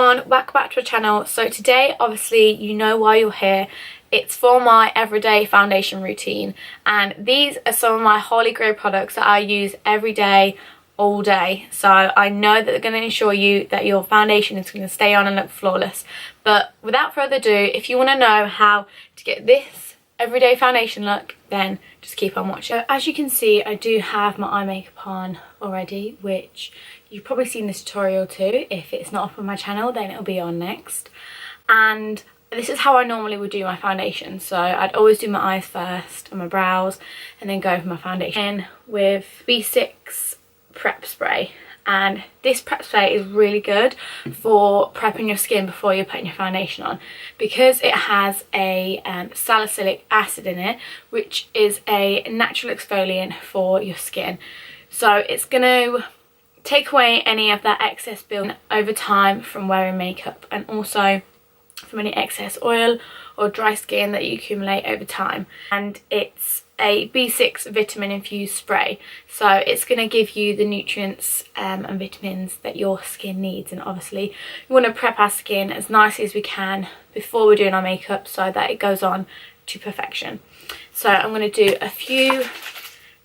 everyone, welcome back to our channel. So today, obviously, you know why you're here. It's for my everyday foundation routine, and these are some of my holy grail products that I use every day, all day. So I know that they're going to ensure you that your foundation is going to stay on and look flawless. But without further ado, if you want to know how to get this everyday foundation look, then just keep on watching. So as you can see, I do have my eye makeup on already, which you've probably seen this tutorial too. If it's not up on my channel, then it'll be on next. And this is how I normally would do my foundation. So I'd always do my eyes first and my brows, and then go for my foundation with B6 prep spray. And this prep spray is really good for prepping your skin before you're putting your foundation on, because it has a salicylic acid in it, which is a natural exfoliant for your skin. So it's going to take away any of that excess build over time from wearing makeup, and also from any excess oil or dry skin that you accumulate over time. And it's a B6 vitamin infused spray, so it's going to give you the nutrients and vitamins that your skin needs. And obviously we want to prep our skin as nicely as we can before we're doing our makeup, so that it goes on to perfection. So I'm going to do a few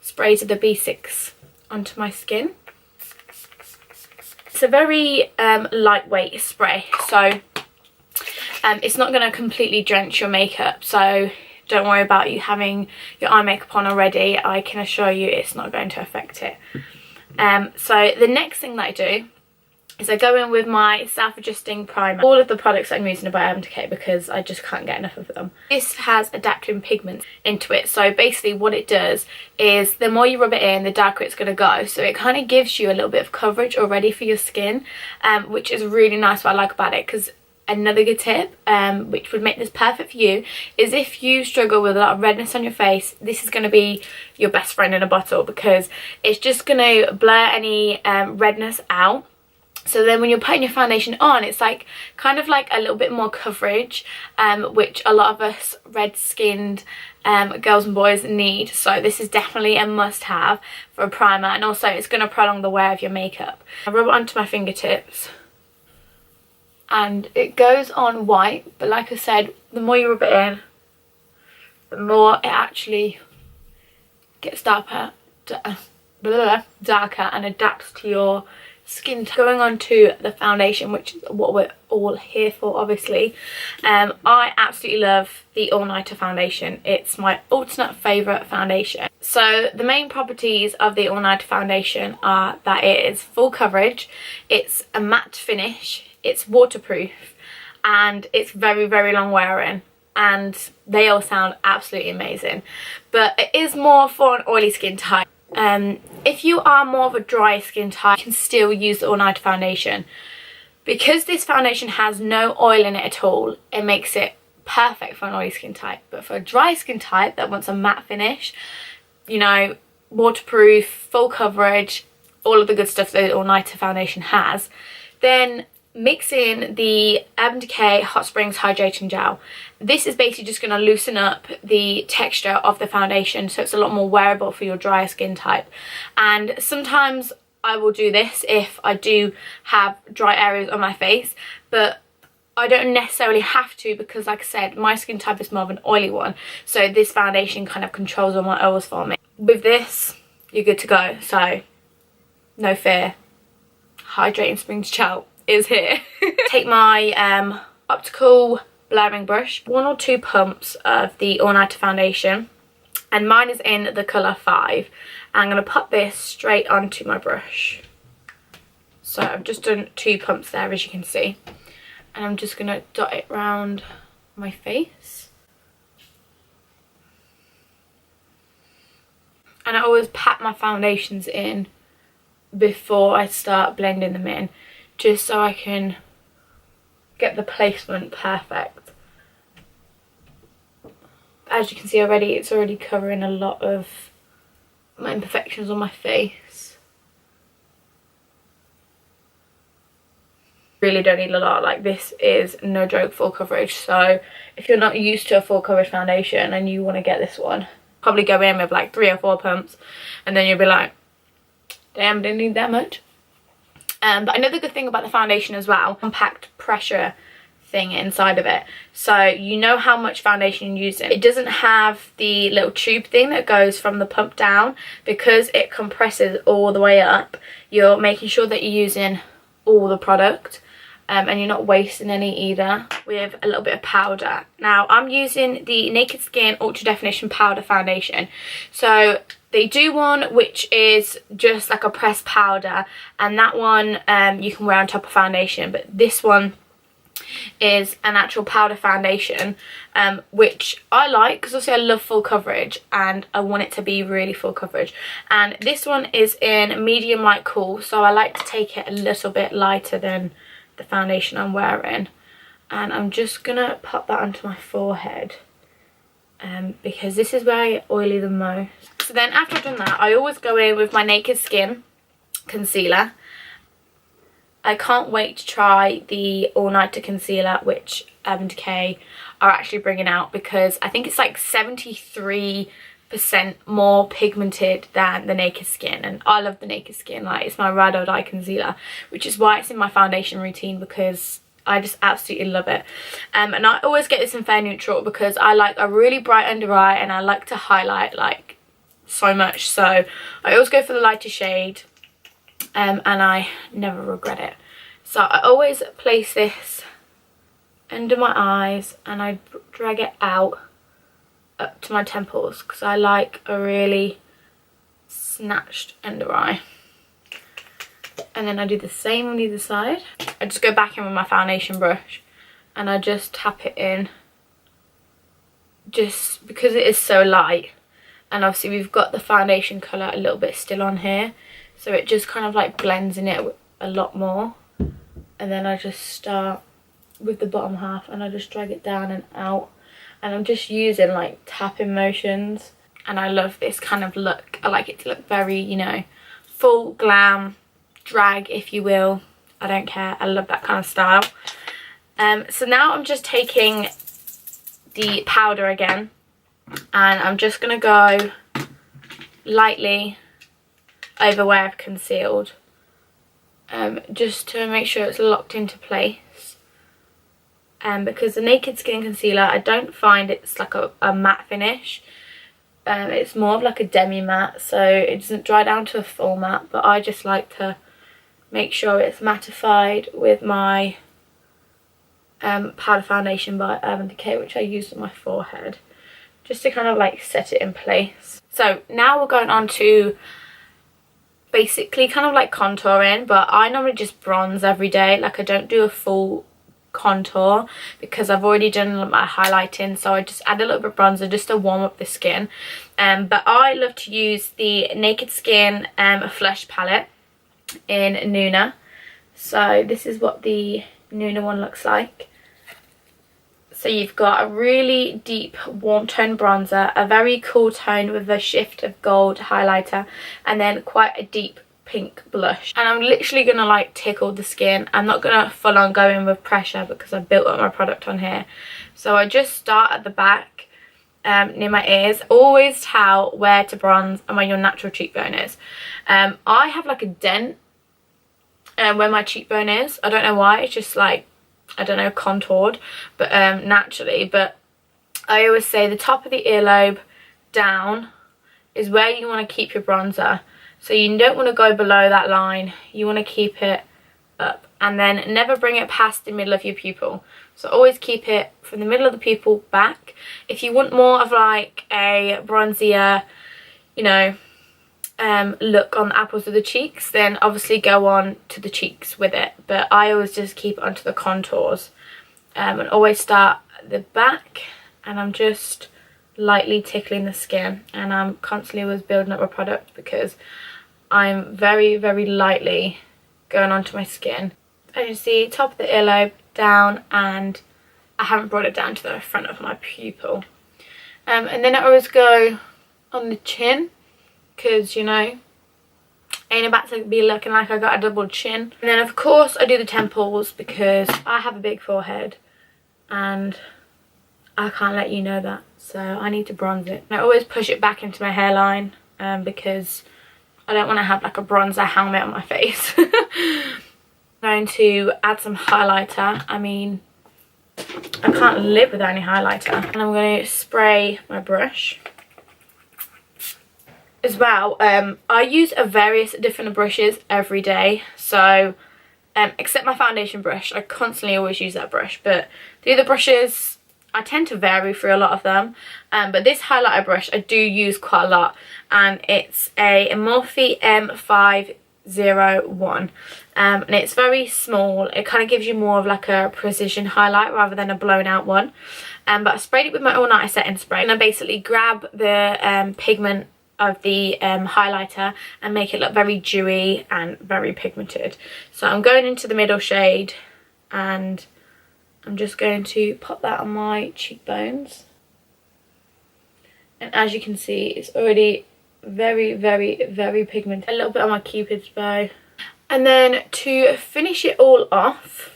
sprays of the B6 onto my skin. It's a very lightweight spray, so it's not going to completely drench your makeup, so don't worry about you having your eye makeup on already. I can assure you it's not going to affect it. So the next thing that I do is I go in with my self-adjusting primer. All of the products I'm using are by Decay, because I just can't get enough of them. This has adapting pigments into it, so basically what it does is the more you rub it in, the darker it's going to go. So it kind of gives you a little bit of coverage already for your skin, which is really nice. What I like about it, because another good tip, which would make this perfect for you, is if you struggle with a lot of redness on your face, this is going to be your best friend in a bottle, because it's just going to blur any redness out. So then when you're putting your foundation on, it's like kind of like a little bit more coverage, which a lot of us red-skinned girls and boys need. So this is definitely a must-have for a primer, and also it's going to prolong the wear of your makeup. I rub it onto my fingertips, and it goes on white, but like I said, the more you rub it in, the more it actually gets darker and adapts to your skin. Going on to the foundation, which is what we're all here for, obviously. I absolutely love the All Nighter foundation. It's my ultimate favourite foundation. So the main properties of the All Nighter foundation are that it is full coverage, it's a matte finish, it's waterproof, and it's very, very long wearing, and they all sound absolutely amazing. But it is more for an oily skin type. If you are more of a dry skin type, you can still use the All Nighter foundation. Because this foundation has no oil in it at all, it makes it perfect for an oily skin type. But for a dry skin type that wants a matte finish, you know, waterproof, full coverage, all of the good stuff that the All Nighter foundation has, then mix in the Decay Hot Springs Hydrating Gel. This is basically just going to loosen up the texture of the foundation, so it's a lot more wearable for your drier skin type. And sometimes I will do this if I do have dry areas on my face, but I don't necessarily have to, because like I said, my skin type is more of an oily one, so this foundation kind of controls all my oils for me. With this, you're good to go, so no fear. Hydrating Springs Gel is here. Take my optical blurring brush, 1 or 2 pumps of the All Nighter foundation, and mine is in the colour 5. I'm going to pop this straight onto my brush. So I've just done 2 pumps there, as you can see, and I'm just going to dot it round my face. And I always pat my foundations in before I start blending them in, just so I can get the placement perfect. As you can see already, it's already covering a lot of my imperfections on my face. Really don't need a lot. Like, this is no joke full coverage, so if you're not used to a full coverage foundation and you want to get this one, probably go in with like 3 or 4 pumps, and then you'll be like, damn, didn't need that much. But another good thing about the foundation as well, compact pressure thing inside of it, so you know how much foundation you're using. It doesn't have the little tube thing that goes from the pump down. Because it compresses all the way up, you're making sure that you're using all the product, and you're not wasting any either. With a little bit of powder. Now I'm using the Naked Skin Ultra Definition Powder Foundation. So they do one which is just like a pressed powder, and that one you can wear on top of foundation, but this one is an actual powder foundation, which I like because obviously I love full coverage and I want it to be really full coverage. And this one is in medium light cool, so I like to take it a little bit lighter than the foundation I'm wearing. And I'm just gonna pop that onto my forehead, because this is where I get oily the most. So then after I've done that, I always go in with my Naked Skin concealer. I can't wait to try the All Nighter concealer, which Decay are actually bringing out, because I think it's like 73% more pigmented than the Naked Skin, and I love the Naked Skin. Like, it's my ride or die concealer, which is why it's in my foundation routine, because I just absolutely love it. And I always get this in Fair Neutral because I like a really bright under eye and I like to highlight like so much, so I always go for the lighter shade. And I never regret it. So I always place this under my eyes and I drag it out up to my temples, because I like a really snatched under eye. And then I do the same on the other side. I just go back in with my foundation brush and I just tap it in, just because it is so light. And obviously we've got the foundation colour a little bit still on here, so it just kind of like blends in it a lot more. And then I just start with the bottom half and I just drag it down and out. And I'm just using like tapping motions. And I love this kind of look. I like it to look very, you know, full glam, drag if you will. I don't care. I love that kind of style. So now I'm just taking the powder again. And I'm just going to go lightly over where I've concealed, just to make sure it's locked into place. Because the Naked Skin concealer, I don't find it's like a matte finish. It's more of like a demi matte, so it doesn't dry down to a full matte, but I just like to make sure it's mattified with my powder foundation by Decay, which I use on my forehead, just to kind of like set it in place. So now we're going on to basically kind of like contouring, but I normally just bronze every day. Like, I don't do a full contour because I've already done my highlighting, so I just add a little bit of bronzer just to warm up the skin. But I love to use the Naked Skin Flush palette in Nuna. So this is what the Nuna one looks like. So you've got a really deep warm tone bronzer, a very cool tone with a shift of gold highlighter, and then quite a deep pink blush. And I'm literally going to like tickle the skin. I'm not going to full on go in with pressure because I built up my product on here. So I just start at the back near my ears. Always tell where to bronze and where your natural cheekbone is. I have like a dent where my cheekbone is. I don't know why, it's just like, I don't know, contoured, but naturally. But I always say the top of the earlobe down is where you want to keep your bronzer. So you don't want to go below that line, you want to keep it up, and then never bring it past the middle of your pupil. So always keep it from the middle of the pupil back. If you want more of like a bronzier, you know, look on the apples of the cheeks, then obviously go on to the cheeks with it, but I always just keep it onto the contours, and always start at the back, and I'm just lightly tickling the skin, and I'm constantly always building up my product because I'm very lightly going onto my skin. As you see, top of the earlobe down, and I haven't brought it down to the front of my pupil. And then I always go on the chin, because, you know, ain't about to be looking like I got a double chin. And then of course I do the temples because I have a big forehead and I can't let you know that, so I need to bronze it. And I always push it back into my hairline because I don't want to have like a bronzer helmet on my face. I'm going to add some highlighter. I mean, I can't live without any highlighter. And I'm going to spray my brush as well. I use various different brushes every day, so except my foundation brush, I constantly always use that brush, but the other brushes I tend to vary through a lot of them. But this highlighter brush I do use quite a lot, and it's a Morphe M501, and it's very small. It kind of gives you more of like a precision highlight rather than a blown out one. But I sprayed it with my all-nighter setting spray, and I basically grab the pigment of the highlighter and make it look very dewy and very pigmented. So I'm going into the middle shade, and I'm just going to pop that on my cheekbones. And as you can see, it's already very, very, very pigmented. A little bit on my Cupid's bow. And then to finish it all off,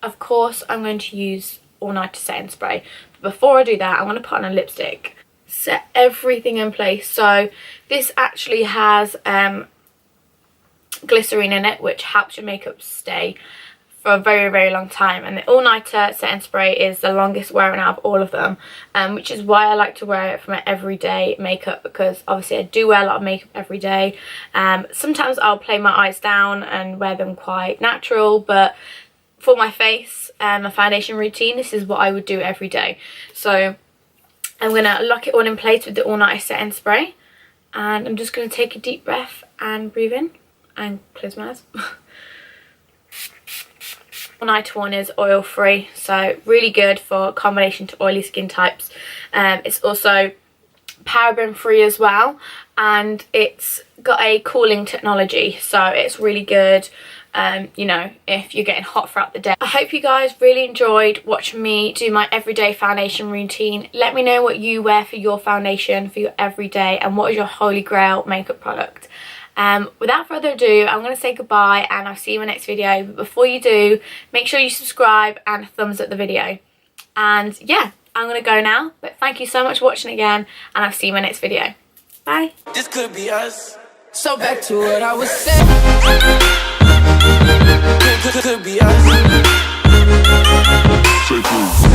of course, I'm going to use all-nighter setting spray. But before I do that, I'm going to put on a lipstick. Set everything in place. So this actually has glycerine in it, which helps your makeup stay for a very, very long time. And the all-nighter setting spray is the longest wearing out of all of them, which is why I like to wear it for my everyday makeup, because obviously I do wear a lot of makeup every day. Sometimes I'll play my eyes down and wear them quite natural, but for my face and my foundation routine, this is what I would do every day. So I'm going to lock it all in place with the all-nighter setting spray, and I'm just going to take a deep breath and breathe in and close my eyes. All-nighter one is oil free, so really good for combination to oily skin types. It's also paraben free as well, and it's got a cooling technology, so it's really good, you know, if you're getting hot throughout the day. I hope you guys really enjoyed watching me do my everyday foundation routine. Let me know what you wear for your foundation for your everyday, and what is your holy grail makeup product. Without further ado, I'm going to say goodbye, and I'll see you in my next video. But before you do, make sure you subscribe and thumbs up the video. And yeah, I'm going to go now, but thank you so much for watching again, and I'll see you in my next video. Bye. This could be us. So back to what I was saying. Could be us.